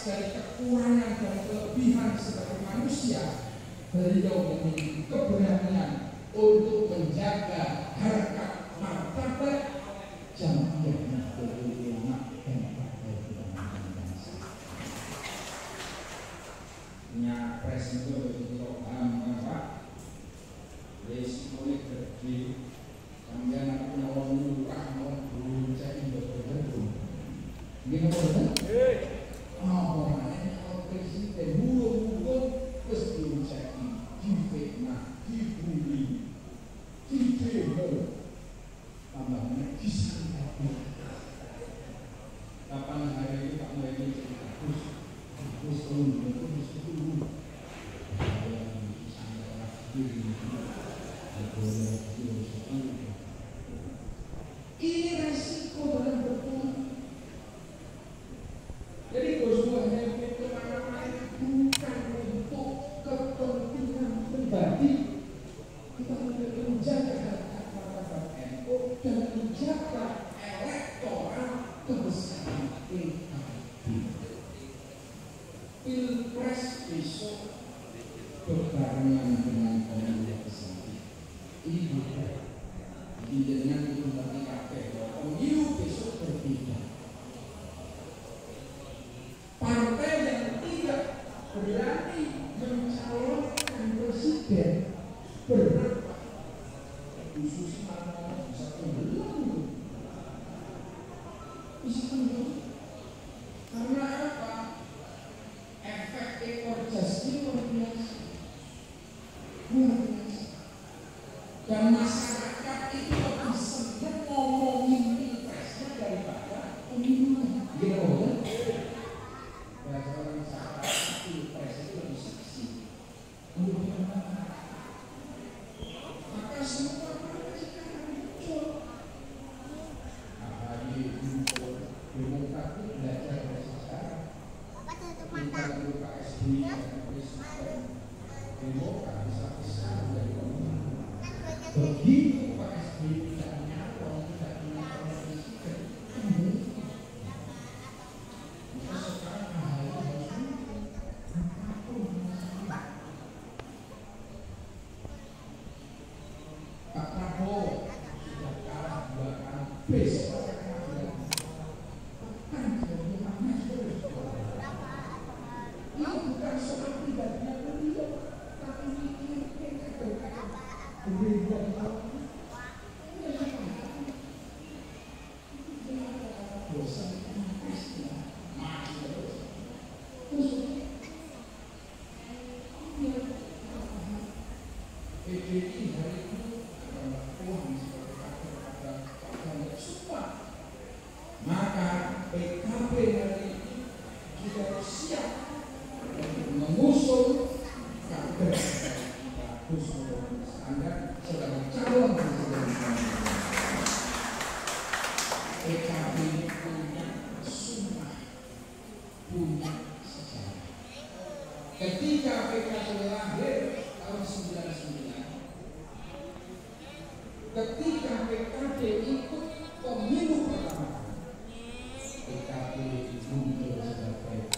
dari kekurangan dan kelebihan sebagai manusia, beliau memiliki keberanian untuk menjaga harkat martabat Jamiyah Nahdlatul Ulama dan Partai Kebangkitan Bangsa. Nyapres itu begitu paham Pak. Resikonya gede. Sampai anak punya orang murah, orang beruncang berbeda. Gimana betul? Orang presiden burung-burung terus diuncaki, difitnah, dibully, didemo, tambahnya disantai. Kapan hari ini Pak Muhyiddin jadi terus turun. Ini resiko dalam berpolitik. Jadi Gusmuhyiddin itu mana-mana bukan untuk kepentingan pribadi. Kita menjaga harkat martabat NU dan menjaga elektoral kebesaran PKB. Pilpres besok berbarengan dengan pemilu presiden. Ini berbeda. Dengan itu berarti kabeh pemilu besok berbeda. Partai yang tidak berani mencalonkan presiden berapa khususnya bisa tenggelam, bisa tenggelam. Karena apa? Efek ekor jas ini luar biasa, dan masyarakat itu lebih senang ngomongin pilpresnya daripada pemilunya. Gitu kan? Maka semua partai sekarang muncul. AHY muncul, Demokrat itu belajar dari sekarang. Kita dulu Pak SBY dan Presiden, Demokrat bisa besar dari pemerintah. Begitu Pak SBY tidak nyalon, tidak menyalon presiden, maka sekarang AHY harus Pak Prabowo sudah kalah 2 kali, besok akan kalah lagi. Kan jadi mana terus? Ini bukan soal pribadinya beliau, tapi mikirkan berikan tahu. Dosa Kristus masih terus. PDI hari ini Tuhan sebagai kader pada Pak semua. Maka PKB hari ini juga siap untuk mengusung kader bagus Anda sebagai calon presiden. PKB ini punya sumpah, punya sejarah. Ketika PKB lahir tahun 99, ketika PKB ikut pemilu pertama, PKB muncul sebagai